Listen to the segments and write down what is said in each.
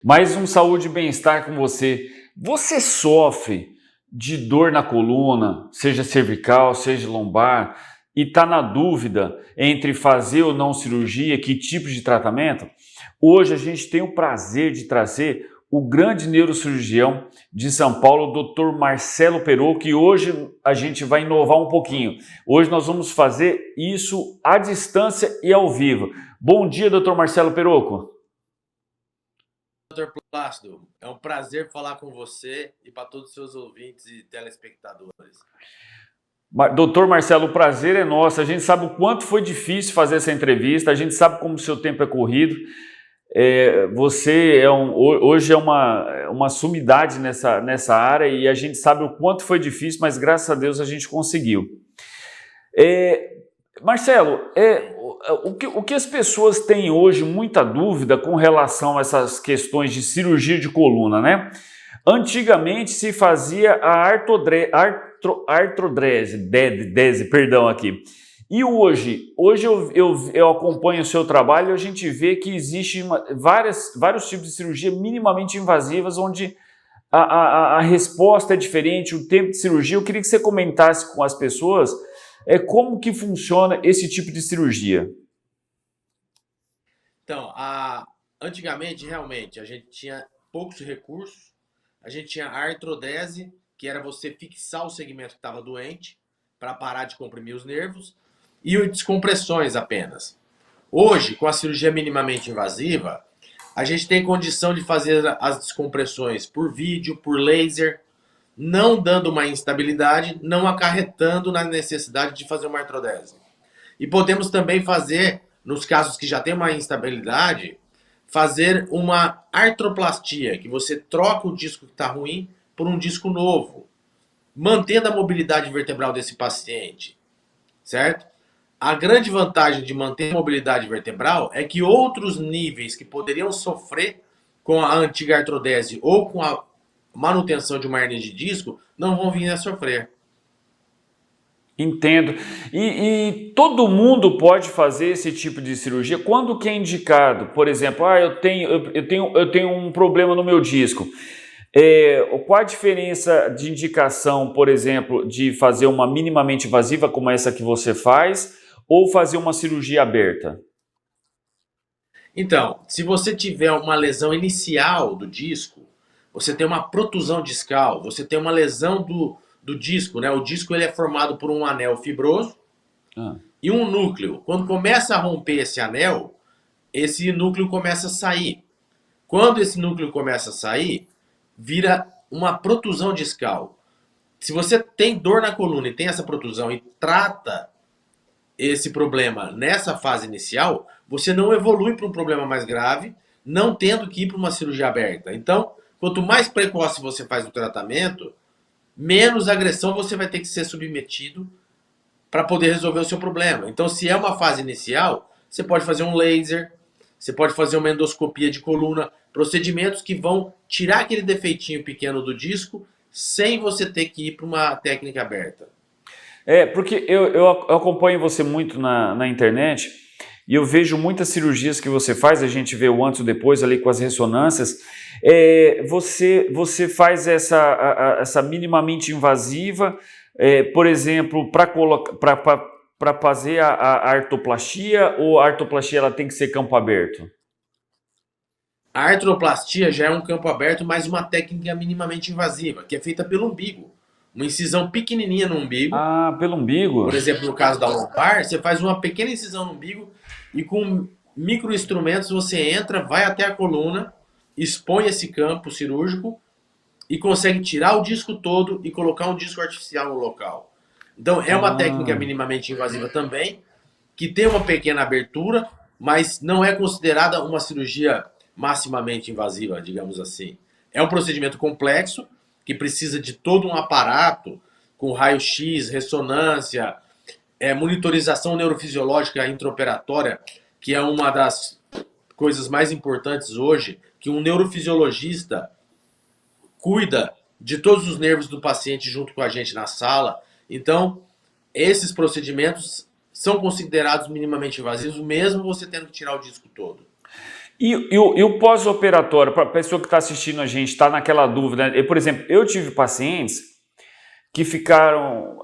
Mais um saúde e bem-estar com você. Você sofre de dor na coluna, seja cervical, seja lombar, e está na dúvida entre fazer ou não cirurgia, que tipo de tratamento? Hoje a gente tem o prazer de trazer o grande neurocirurgião de São Paulo, Dr. Marcelo Perocco, que hoje a gente vai inovar um pouquinho. Hoje nós vamos fazer isso à distância e ao vivo. Bom dia, Dr. Marcelo Perocco. Doutor Plácido, é um prazer falar com você e para todos os seus ouvintes e telespectadores. Doutor Marcelo, o prazer é nosso. A gente sabe o quanto foi difícil fazer essa entrevista, a gente sabe como o seu tempo é corrido. Você hoje é uma sumidade nessa área e a gente sabe o quanto foi difícil, mas graças a Deus a gente conseguiu. Marcelo, o que as pessoas têm hoje muita dúvida com relação a essas questões de cirurgia de coluna, né? Antigamente se fazia a artrodese, perdão aqui. E hoje eu acompanho o seu trabalho e a gente vê que existe vários tipos de cirurgia minimamente invasivas, onde a resposta é diferente, o tempo de cirurgia. Eu queria que você comentasse com as pessoas como que funciona esse tipo de cirurgia. Então, antigamente, realmente, a gente tinha poucos recursos. A gente tinha a artrodese, que era você fixar o segmento que estava doente para parar de comprimir os nervos, e o descompressões apenas. Hoje, com a cirurgia minimamente invasiva, a gente tem condição de fazer as descompressões por vídeo, por laser, não dando uma instabilidade, não acarretando na necessidade de fazer uma artrodese. E podemos também fazer, nos casos que já tem uma instabilidade, fazer uma artroplastia, que você troca o disco que está ruim por um disco novo, mantendo a mobilidade vertebral desse paciente, certo? A grande vantagem de manter a mobilidade vertebral é que outros níveis que poderiam sofrer com a antiga artrodese ou com a manutenção de uma hernia de disco não vão vir a sofrer. Entendo. E todo mundo pode fazer esse tipo de cirurgia? Quando que é indicado? Por exemplo, eu tenho um problema no meu disco. Qual a diferença de indicação, por exemplo, de fazer uma minimamente invasiva como essa que você faz, ou fazer uma cirurgia aberta? Então, se você tiver uma lesão inicial do disco, você tem uma protusão discal, você tem uma lesão do disco, né? O disco ele é formado por um anel fibroso Ah. e um núcleo. Quando começa a romper esse anel, esse núcleo começa a sair. Quando esse núcleo começa a sair, vira uma protusão discal. Se você tem dor na coluna e tem essa protusão e trata esse problema nessa fase inicial, você não evolui para um problema mais grave, não tendo que ir para uma cirurgia aberta. Então, quanto mais precoce você faz o tratamento, menos agressão você vai ter que ser submetido para poder resolver o seu problema. Então, se é uma fase inicial, você pode fazer um laser, você pode fazer uma endoscopia de coluna, procedimentos que vão tirar aquele defeitinho pequeno do disco sem você ter que ir para uma técnica aberta. Porque eu acompanho você muito na internet e eu vejo muitas cirurgias que você faz, a gente vê o antes e o depois ali com as ressonâncias. Você faz essa minimamente invasiva, por exemplo, para fazer a artroplastia, ou a artroplastia ela tem que ser campo aberto? A artroplastia já é um campo aberto, mas uma técnica minimamente invasiva, que é feita pelo umbigo. Uma incisão pequenininha no umbigo. Ah, pelo umbigo? Por exemplo, no caso da lombar, você faz uma pequena incisão no umbigo e com microinstrumentos você entra, vai até a coluna, expõe esse campo cirúrgico e consegue tirar o disco todo e colocar um disco artificial no local. Então é uma técnica Ah. minimamente invasiva também, que tem uma pequena abertura, mas não é considerada uma cirurgia maximamente invasiva, digamos assim. É um procedimento complexo que precisa de todo um aparato com raio-x, ressonância, monitorização neurofisiológica intraoperatória, que é uma das coisas mais importantes hoje, que um neurofisiologista cuida de todos os nervos do paciente junto com a gente na sala. Então, esses procedimentos são considerados minimamente invasivos, mesmo você tendo que tirar o disco todo. E o pós-operatório, para a pessoa que está assistindo a gente, está naquela dúvida, né? Por exemplo, eu tive pacientes que ficaram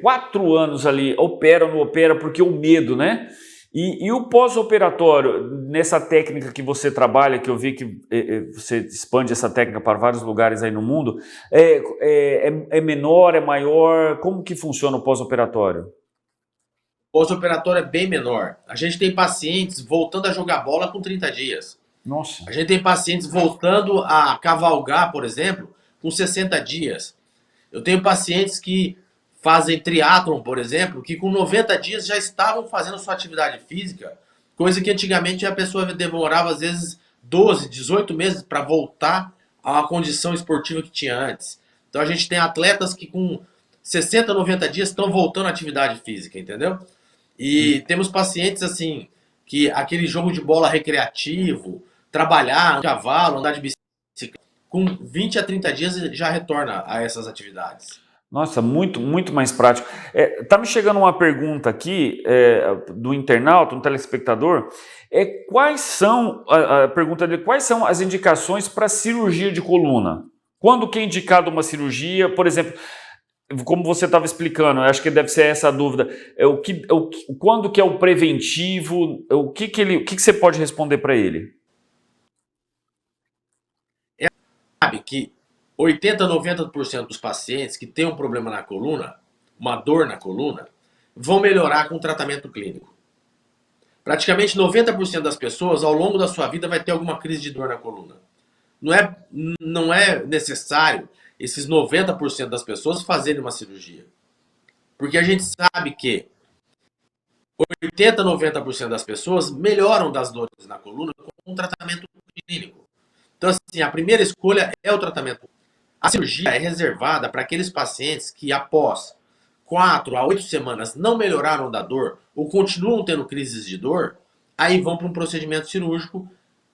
4 anos ali, opera, não opera, porque o medo, né? E o pós-operatório, nessa técnica que você trabalha, que eu vi que você expande essa técnica para vários lugares aí no mundo, é menor, é maior? Como que funciona o pós-operatório? Pós-operatório é bem menor. A gente tem pacientes voltando a jogar bola com 30 dias. Nossa. A gente tem pacientes voltando a cavalgar, por exemplo, com 60 dias. Eu tenho pacientes que fazem triatlon, por exemplo, que com 90 dias já estavam fazendo sua atividade física, coisa que antigamente a pessoa demorava às vezes 12, 18 meses para voltar a uma condição esportiva que tinha antes. Então a gente tem atletas que com 60, 90 dias estão voltando à atividade física, entendeu? E temos pacientes assim, que aquele jogo de bola recreativo, trabalhar, cavalo, andar de bicicleta, com 20 a 30 dias já retorna a essas atividades. Nossa, muito, muito mais prático. Tá me chegando uma pergunta aqui do internauta, um telespectador. Quais são, a pergunta dele, quais são as indicações para cirurgia de coluna? Quando que é indicado uma cirurgia? Por exemplo, como você estava explicando, eu acho que deve ser essa a dúvida. Quando que é o preventivo? O que você pode responder para ele? Sabe que 80, 90% dos pacientes que têm um problema na coluna, uma dor na coluna, vão melhorar com tratamento clínico. Praticamente 90% das pessoas, ao longo da sua vida, vai ter alguma crise de dor na coluna. Não é necessário esses 90% das pessoas fazerem uma cirurgia. Porque a gente sabe que 80, 90% das pessoas melhoram das dores na coluna com um tratamento clínico. Então, assim, a primeira escolha é o tratamento. A cirurgia é reservada para aqueles pacientes que, após 4 a 8 semanas, não melhoraram da dor ou continuam tendo crises de dor, aí vão para um procedimento cirúrgico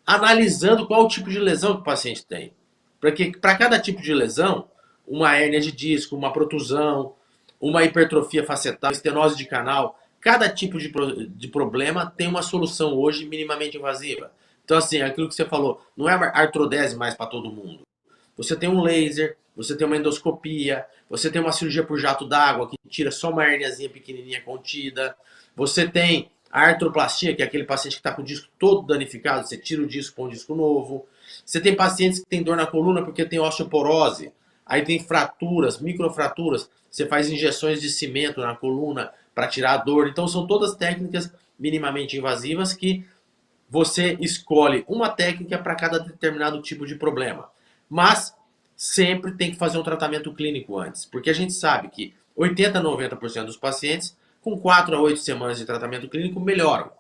analisando qual o tipo de lesão que o paciente tem. Porque para cada tipo de lesão, uma hérnia de disco, uma protusão, uma hipertrofia facetal, estenose de canal, cada tipo de problema tem uma solução hoje minimamente invasiva. Então, assim, aquilo que você falou, não é artrodese mais para todo mundo. Você tem um laser, você tem uma endoscopia, você tem uma cirurgia por jato d'água que tira só uma hérniazinha pequenininha contida. Você tem a artroplastia, que é aquele paciente que está com o disco todo danificado, você tira o disco com um disco novo. Você tem pacientes que têm dor na coluna porque tem osteoporose. Aí tem fraturas, microfraturas. Você faz injeções de cimento na coluna para tirar a dor. Então são todas técnicas minimamente invasivas que você escolhe uma técnica para cada determinado tipo de problema. Mas sempre tem que fazer um tratamento clínico antes, porque a gente sabe que 80 a 90% dos pacientes, com 4 a 8 semanas de tratamento clínico, melhoram.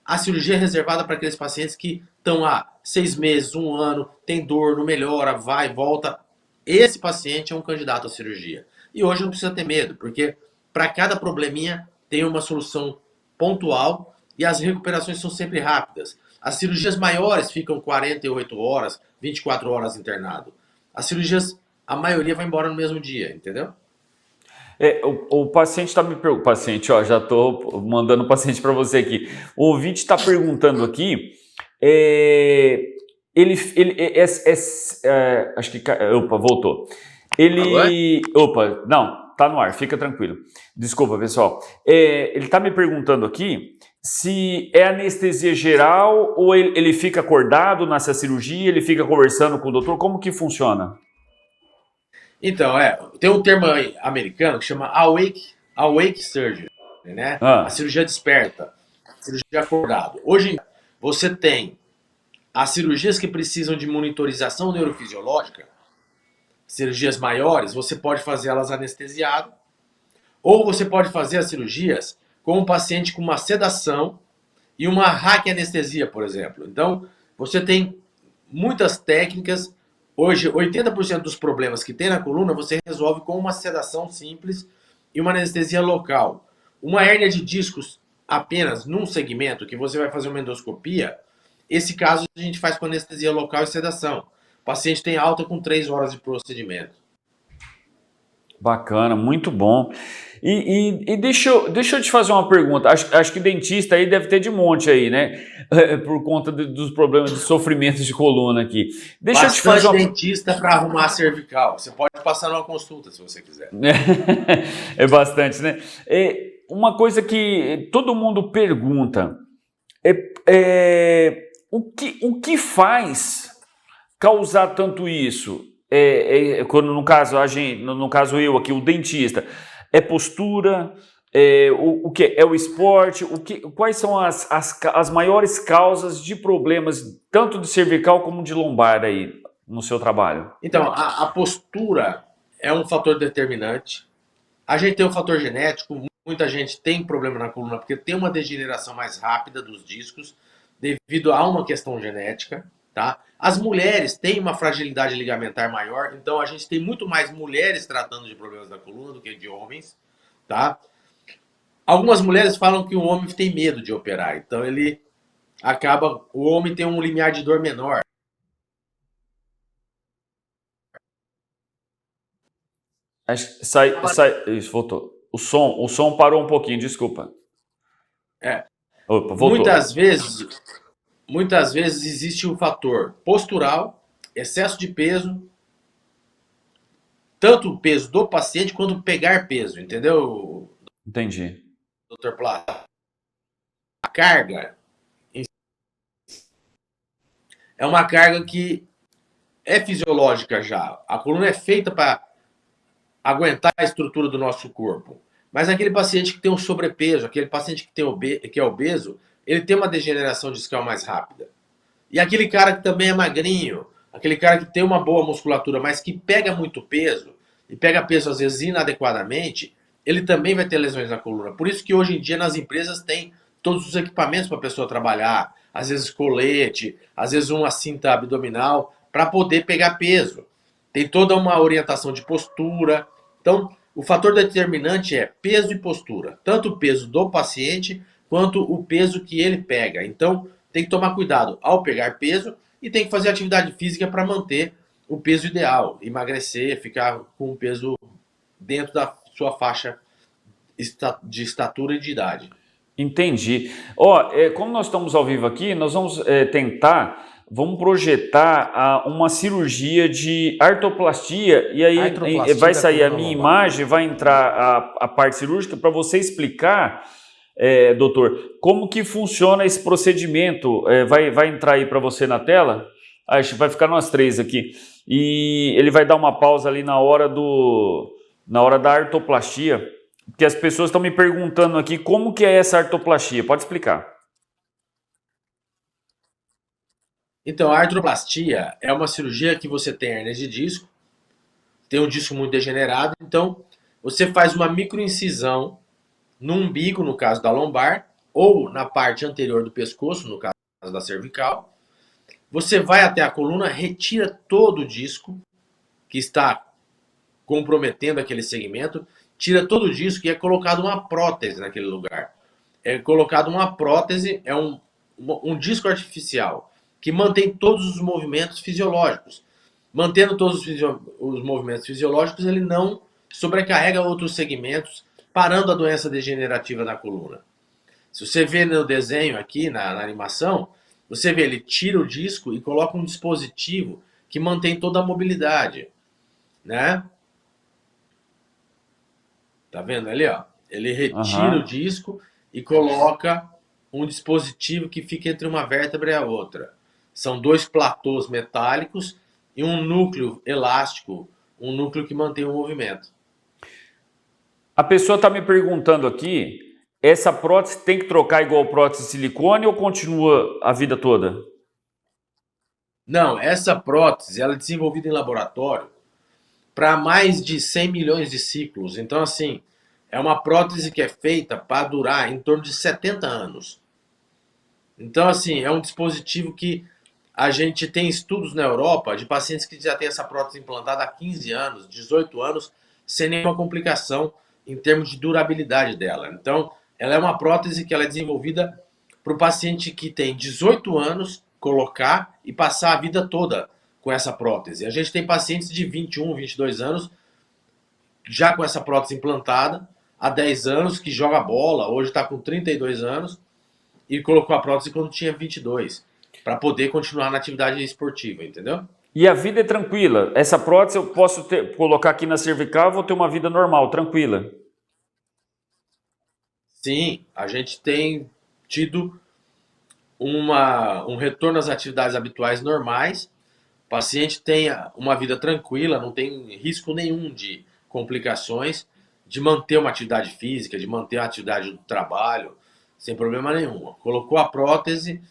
A cirurgia é reservada para aqueles pacientes que estão há 6 meses, 1 ano, tem dor, não melhora, vai, volta. Esse paciente é um candidato à cirurgia. E hoje não precisa ter medo, porque para cada probleminha tem uma solução pontual e as recuperações são sempre rápidas. As cirurgias maiores ficam 48 horas, 24 horas internado. As cirurgias, a maioria vai embora no mesmo dia, entendeu? O paciente está me perguntando. Paciente, ó, já estou mandando o paciente para você aqui. O ouvinte está perguntando aqui. Acho que. Opa, voltou. Opa, não, tá no ar, fica tranquilo. Desculpa, pessoal. Ele está me perguntando aqui se é anestesia geral ou ele fica acordado nessa cirurgia, ele fica conversando com o doutor. Como que funciona? Então, tem um termo americano que chama awake surgery, né? A Ah, cirurgia desperta, a cirurgia acordado. Hoje você tem as cirurgias que precisam de monitorização neurofisiológica, cirurgias maiores, você pode fazer elas anestesiado, ou você pode fazer as cirurgias com um paciente com uma sedação e uma raquianestesia, por exemplo. Então, você tem muitas técnicas. Hoje, 80% dos problemas que tem na coluna você resolve com uma sedação simples e uma anestesia local. Uma hérnia de discos apenas num segmento, que você vai fazer uma endoscopia, esse caso a gente faz com anestesia local e sedação. O paciente tem alta com 3 horas de procedimento. Bacana, muito bom. E deixa eu te fazer uma pergunta. Acho que dentista aí deve ter de monte aí, né? Por conta dos problemas de sofrimento de coluna aqui. Deixa eu te fazer Bastante uma. dentista para arrumar cervical. Você pode passar numa consulta se você quiser. É bastante, né? Uma coisa que todo mundo pergunta o que faz causar tanto isso? Quando no caso a gente, no caso eu aqui, o dentista, é postura, o que é o esporte, quais são as maiores causas de problemas tanto de cervical como de lombar aí no seu trabalho? Então, a postura é um fator determinante. A gente tem um fator genético. Muita gente tem problema na coluna porque tem uma degeneração mais rápida dos discos devido a uma questão genética, tá? As mulheres têm uma fragilidade ligamentar maior, então a gente tem muito mais mulheres tratando de problemas da coluna do que de homens, tá? Algumas mulheres falam que o homem tem medo de operar, então ele acaba, o homem tem um limiar de dor menor. Isso, voltou. O som parou um pouquinho, desculpa. É, Opa, voltou. muitas vezes, muitas vezes existe um fator postural, excesso de peso, tanto o peso do paciente quanto pegar peso, entendeu, Entendi. doutor Plata? A carga é uma carga que é fisiológica já. A coluna é feita para aguentar a estrutura do nosso corpo. Mas aquele paciente que tem um sobrepeso, aquele paciente que é obeso, ele tem uma degeneração discal mais rápida. E aquele cara que também é magrinho, aquele cara que tem uma boa musculatura, mas que pega muito peso, e pega peso às vezes inadequadamente, ele também vai ter lesões na coluna. Por isso que hoje em dia nas empresas tem todos os equipamentos para a pessoa trabalhar, às vezes colete, às vezes uma cinta abdominal, para poder pegar peso. Tem toda uma orientação de postura. Então, o fator determinante é peso e postura. Tanto o peso do paciente quanto o peso que ele pega. Então, tem que tomar cuidado ao pegar peso e tem que fazer atividade física para manter o peso ideal, emagrecer, ficar com o peso dentro da sua faixa de estatura e de idade. Entendi. Como nós estamos ao vivo aqui, nós vamos vamos projetar uma cirurgia de artroplastia e aí Artroplastia vai da sair a coluna minha lombar. imagem, vai entrar a parte cirúrgica para você explicar, doutor, como que funciona esse procedimento. Vai entrar aí para você na tela? Acho que vai ficar nós três aqui. E ele vai dar uma pausa ali na hora da artroplastia. Que as pessoas estão me perguntando aqui como que é essa artroplastia. Pode explicar. Então, a artroplastia é uma cirurgia que você tem hernia de disco, tem um disco muito degenerado, então você faz uma microincisão no umbigo, no caso da lombar, ou na parte anterior do pescoço, no caso da cervical. Você vai até a coluna, retira todo o disco que está comprometendo aquele segmento, tira todo o disco e é colocado uma prótese naquele lugar. É colocado uma prótese, é um disco artificial que mantém todos os movimentos fisiológicos. Mantendo todos os movimentos fisiológicos, ele não sobrecarrega outros segmentos, parando a doença degenerativa da coluna. Se você vê no desenho aqui, na animação, você vê, ele tira o disco e coloca um dispositivo que mantém toda a mobilidade, né? Tá vendo ali, ó? Ele retira o Aham. disco e coloca um dispositivo que fica entre uma vértebra e a outra. São dois platôs metálicos e um núcleo elástico, um núcleo que mantém o movimento. A pessoa está me perguntando aqui, essa prótese tem que trocar igual prótese de silicone ou continua a vida toda? Não, essa prótese ela é desenvolvida em laboratório para mais de 100 milhões de ciclos. Então, assim, é uma prótese que é feita para durar em torno de 70 anos. Então, assim, é um dispositivo que a gente tem estudos na Europa de pacientes que já têm essa prótese implantada há 15 anos, 18 anos, sem nenhuma complicação em termos de durabilidade dela. Então, ela é uma prótese que ela é desenvolvida para o paciente que tem 18 anos colocar e passar a vida toda com essa prótese. A gente tem pacientes de 21, 22 anos já com essa prótese implantada há 10 anos, que joga bola, hoje está com 32 anos, e colocou a prótese quando tinha 22, para poder continuar na atividade esportiva, entendeu? E a vida é tranquila. Essa prótese eu posso colocar aqui na cervical, vou ter uma vida normal, tranquila. Sim, a gente tem tido um retorno às atividades habituais normais. O paciente tenha uma vida tranquila, não tem risco nenhum de complicações, de manter uma atividade física, de manter a atividade do trabalho, sem problema nenhum. Colocou a prótese,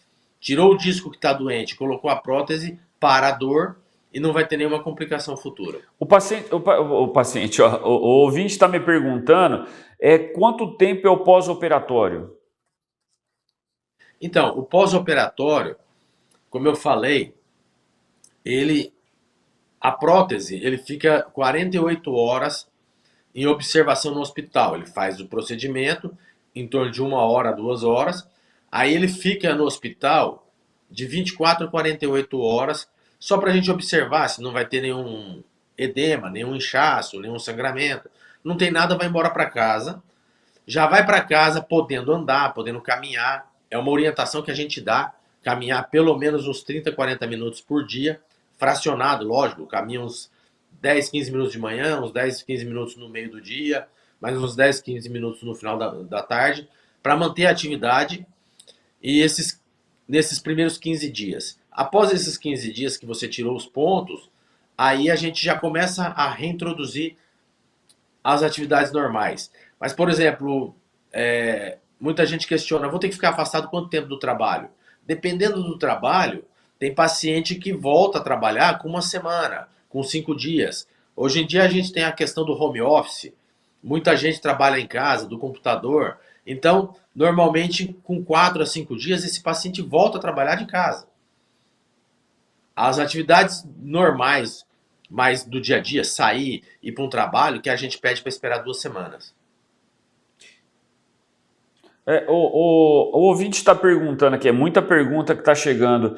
tirou o disco que está doente, colocou a prótese, para a dor e não vai ter nenhuma complicação futura. O paciente, ó, o ouvinte está me perguntando quanto tempo é o pós-operatório? Então, o pós-operatório, como eu falei, ele a prótese, ele fica 48 horas em observação no hospital. Ele faz o procedimento em torno de 1 hora, 2 horas. Aí ele fica no hospital de 24 a 48 horas, só para a gente observar se não vai ter nenhum edema, nenhum inchaço, nenhum sangramento. Não tem nada, vai embora para casa. Já vai para casa podendo andar, podendo caminhar. É uma orientação que a gente dá, caminhar pelo menos uns 30, 40 minutos por dia, fracionado, lógico, caminha uns 10, 15 minutos de manhã, uns 10, 15 minutos no meio do dia, mais uns 10, 15 minutos no final da tarde, para manter a atividade e nesses primeiros 15 dias. Após esses 15 dias que você tirou os pontos, aí a gente já começa a reintroduzir as atividades normais. Mas, por exemplo, muita gente questiona, vou ter que ficar afastado quanto tempo do trabalho? Dependendo do trabalho, tem paciente que volta a trabalhar com 1 semana, com 5 dias. Hoje em dia a gente tem a questão do home office, muita gente trabalha em casa, do computador. Então, normalmente, com 4 a 5 dias, esse paciente volta a trabalhar de casa. As atividades normais, mais do dia a dia, sair, ir para um trabalho, que a gente pede para esperar 2 semanas. O ouvinte está perguntando aqui, é muita pergunta que está chegando.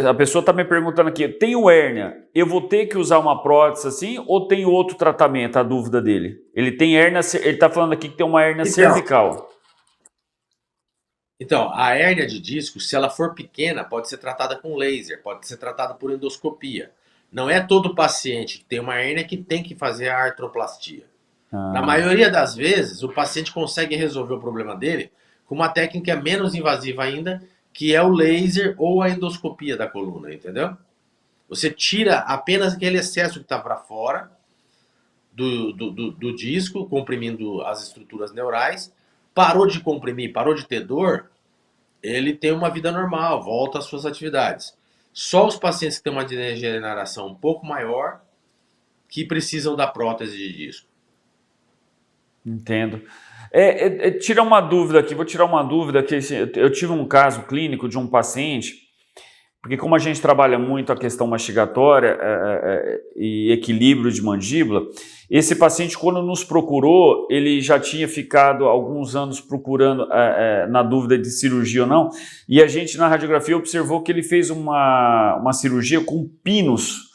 A pessoa está me perguntando aqui, tenho hérnia, eu vou ter que usar uma prótese assim ou tem outro tratamento? A dúvida dele. Ele tem hérnia, ele está falando aqui que tem uma hérnia cervical. Então, a hérnia de disco, se ela for pequena, pode ser tratada com laser, pode ser tratada por endoscopia. Não é todo paciente que tem uma hérnia que tem que fazer a artroplastia. Na maioria das vezes, o paciente consegue resolver o problema dele com uma técnica menos invasiva ainda, que é o laser ou a endoscopia da coluna, entendeu? Você tira apenas aquele excesso que está para fora do disco, comprimindo as estruturas neurais. Parou de comprimir, parou de ter dor, ele tem uma vida normal, volta às suas atividades. Só os pacientes que têm uma degeneração um pouco maior que precisam da prótese de disco. Entendo. Tirar uma dúvida aqui, vou tirar uma dúvida aqui. Eu tive um caso clínico de um paciente, porque como a gente trabalha muito a questão mastigatória e equilíbrio de mandíbula, esse paciente, quando nos procurou, ele já tinha ficado alguns anos procurando, na dúvida de cirurgia ou não, e a gente na radiografia observou que ele fez uma cirurgia com pinos,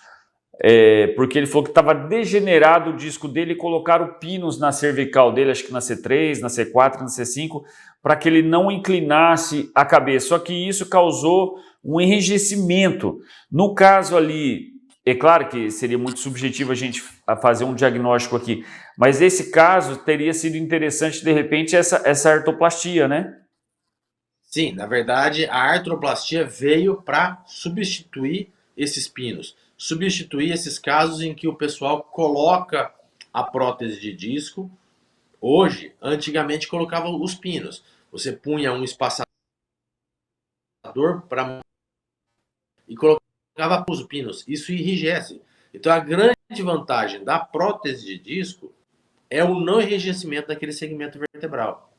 porque ele falou que estava degenerado o disco dele e colocaram pinos na cervical dele, acho que na C3, na C4, na C5, para que ele não inclinasse a cabeça. Só que isso causou um enrijecimento. No caso ali, é claro que seria muito subjetivo a gente fazer um diagnóstico aqui, mas esse caso teria sido interessante, de repente, essa artroplastia, né? Sim, na verdade, a artroplastia veio para substituir esses pinos, substituir esses casos em que o pessoal coloca a prótese de disco. Hoje, antigamente colocava os pinos. Você punha um espaçador para e colocava os pinos. Isso enrijece. Então a grande vantagem da prótese de disco é o não enrijecimento daquele segmento vertebral.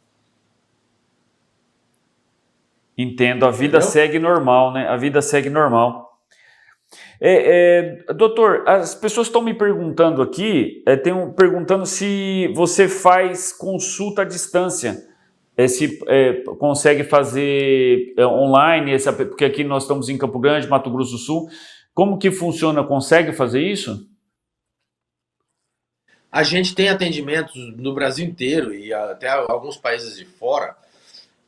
Entendo, a vida Entendeu? segue normal, né? A vida segue normal. Doutor, as pessoas estão me perguntando aqui, perguntando se você faz consulta à distância, se consegue fazer online, porque aqui nós estamos em Campo Grande, Mato Grosso do Sul. Como que funciona? Consegue fazer isso? A gente tem atendimentos no Brasil inteiro e até alguns países de fora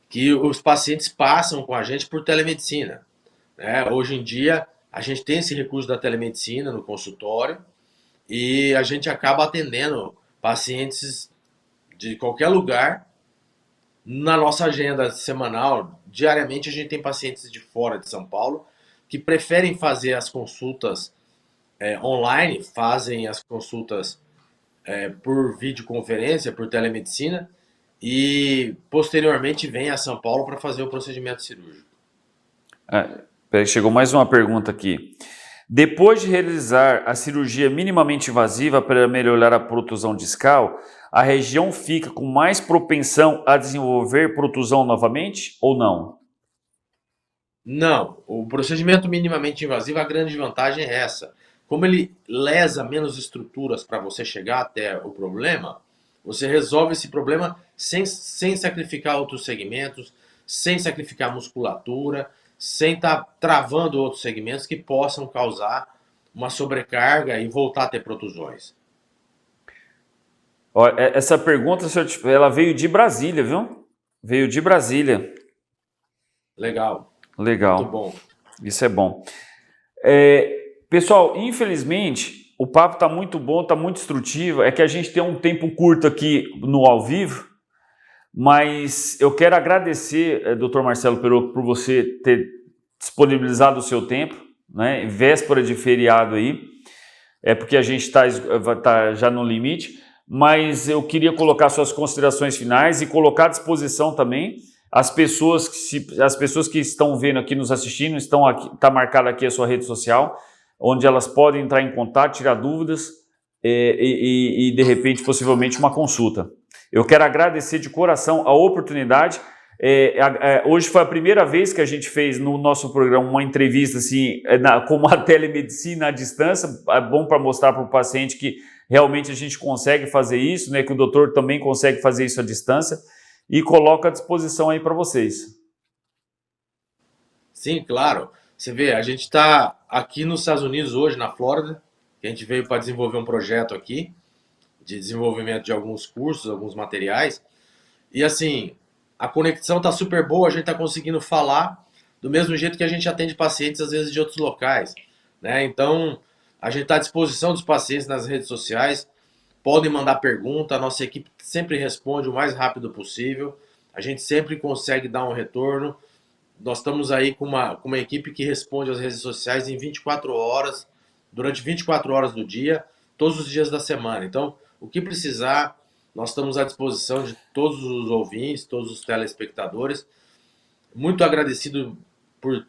que os pacientes passam com a gente por telemedicina, né? Hoje em dia, a gente tem esse recurso da telemedicina no consultório e a gente acaba atendendo pacientes de qualquer lugar na nossa agenda semanal. Diariamente, a gente tem pacientes de fora de São Paulo que preferem fazer as consultas online, fazem as consultas por videoconferência, por telemedicina, e posteriormente vem a São Paulo para fazer o procedimento cirúrgico. Chegou mais uma pergunta aqui. Depois de realizar a cirurgia minimamente invasiva para melhorar a protusão discal, a região fica com mais propensão a desenvolver protusão novamente ou não? Não, o procedimento minimamente invasivo, a grande vantagem é essa. Como ele lesa menos estruturas para você chegar até o problema, você resolve esse problema sem sacrificar outros segmentos, sem sacrificar musculatura, sem estar travando outros segmentos que possam causar uma sobrecarga e voltar a ter protusões. Essa pergunta, ela veio de Brasília, viu? Veio de Brasília. Legal. Legal. Muito bom. Isso é bom. Pessoal, infelizmente, o papo está muito bom, está muito instrutivo. É que a gente tem um tempo curto aqui no ao vivo, mas eu quero agradecer, Dr. Marcelo Perocco, por você ter disponibilizado o seu tempo, né? Véspera de feriado aí, porque a gente tá já no limite, mas eu queria colocar suas considerações finais e colocar à disposição também as pessoas que estão vendo aqui, nos assistindo, está marcada aqui a sua rede social, onde elas podem entrar em contato, tirar dúvidas e de repente, possivelmente, uma consulta. Eu quero agradecer de coração a oportunidade. Hoje foi a primeira vez que a gente fez no nosso programa uma entrevista assim, com uma telemedicina à distância. É bom para mostrar para o paciente que realmente a gente consegue fazer isso, né, que o doutor também consegue fazer isso à distância, e coloco à disposição aí para vocês. Sim, claro. Você vê, a gente está aqui nos Estados Unidos hoje, na Flórida, que a gente veio para desenvolver um projeto aqui de desenvolvimento de alguns cursos, alguns materiais. E assim, a conexão está super boa, a gente está conseguindo falar do mesmo jeito que a gente atende pacientes, às vezes, de outros locais, né? Então, a gente está à disposição dos pacientes nas redes sociais, podem mandar pergunta, a nossa equipe sempre responde o mais rápido possível, a gente sempre consegue dar um retorno. Nós estamos aí com uma equipe que responde às redes sociais em 24 horas, durante 24 horas do dia, todos os dias da semana. Então, o que precisar, nós estamos à disposição de todos os ouvintes, todos os telespectadores. Muito agradecido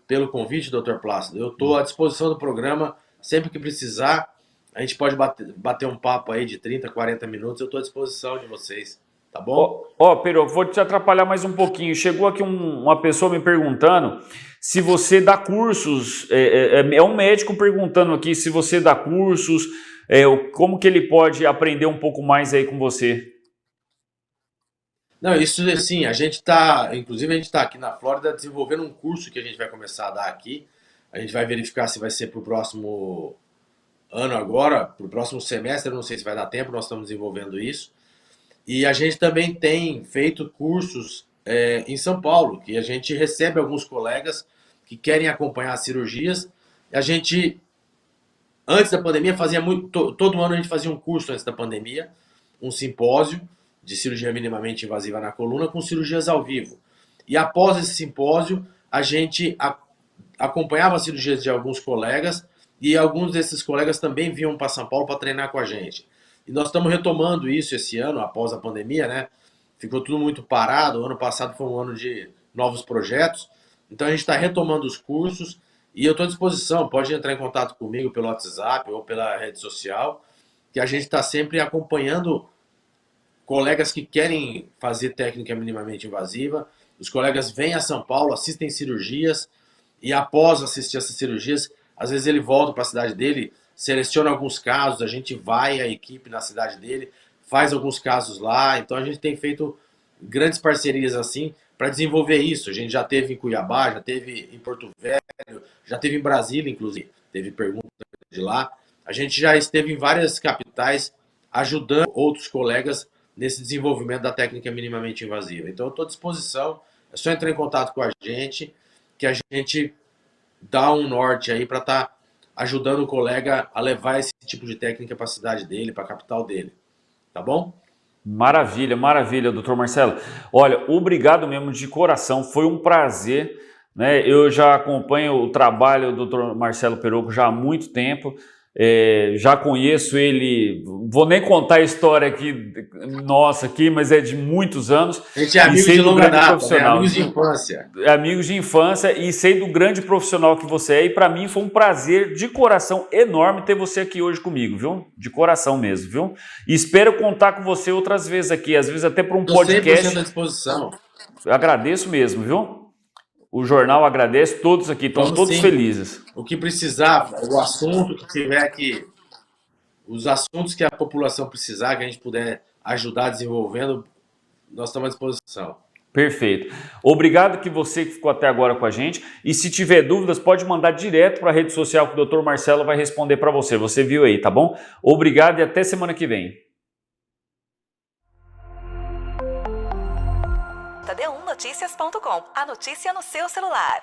pelo convite, Dr. Plácido. Eu estou à disposição do programa, sempre que precisar. A gente pode bater um papo aí de 30, 40 minutos. Eu estou à disposição de vocês. Tá bom? Pero, vou te atrapalhar mais um pouquinho. Chegou aqui uma pessoa me perguntando se você dá cursos. É um médico perguntando aqui se você dá cursos, como que ele pode aprender um pouco mais aí com você. Não, isso assim, inclusive a gente está aqui na Flórida desenvolvendo um curso que a gente vai começar a dar aqui. A gente vai verificar se vai ser para o próximo ano agora, para o próximo semestre, eu não sei se vai dar tempo, nós estamos desenvolvendo isso. E a gente também tem feito cursos em São Paulo, que a gente recebe alguns colegas que querem acompanhar as cirurgias. A gente, antes da pandemia, todo ano a gente fazia um curso antes da pandemia, um simpósio de cirurgia minimamente invasiva na coluna com cirurgias ao vivo. E após esse simpósio, a gente acompanhava as cirurgias de alguns colegas e alguns desses colegas também vinham para São Paulo para treinar com a gente. E nós estamos retomando isso esse ano, após a pandemia, né? Ficou tudo muito parado. O ano passado foi um ano de novos projetos. Então a gente está retomando os cursos e eu estou à disposição. Pode entrar em contato comigo pelo WhatsApp ou pela rede social, que a gente está sempre acompanhando colegas que querem fazer técnica minimamente invasiva. Os colegas vêm a São Paulo, assistem cirurgias e após assistir essas cirurgias, às vezes ele volta para a cidade dele, seleciona alguns casos, a gente vai, a equipe na cidade dele, faz alguns casos lá. Então a gente tem feito grandes parcerias assim para desenvolver isso. A gente já teve em Cuiabá, já teve em Porto Velho, já teve em Brasília, inclusive. Teve pergunta de lá. A gente já esteve em várias capitais ajudando outros colegas nesse desenvolvimento da técnica minimamente invasiva. Então, eu estou à disposição, é só entrar em contato com a gente, que a gente dá um norte aí para estar ajudando o colega a levar esse tipo de técnica para a cidade dele, para a capital dele. Tá bom? Maravilha, maravilha, doutor Marcelo. Olha, obrigado mesmo de coração, foi um prazer, né? Eu já acompanho o trabalho do doutor Marcelo Peroco já há muito tempo, já conheço ele, vou nem contar a história aqui, nossa, aqui, mas é de muitos anos. A gente é E amigo sei de do longa grande data, né? profissional, Amigos de infância. amigos de infância, e sei do grande profissional que você é, e para mim foi um prazer de coração enorme ter você aqui hoje comigo, viu? De coração mesmo, viu? E espero contar com você outras vezes aqui, às vezes até para um Estou 100% podcast. à disposição. Eu agradeço mesmo, viu? O jornal agradece, todos aqui estão Vamos todos sim. felizes. O que precisar, o assunto que tiver aqui, os assuntos que a população precisar, que a gente puder ajudar desenvolvendo, nós estamos à disposição. Perfeito. Obrigado que você ficou até agora com a gente. E se tiver dúvidas, pode mandar direto para a rede social que o Dr. Marcelo vai responder para você. Você viu aí, tá bom? Obrigado e até semana que vem. D1Notícias.com, a notícia no seu celular.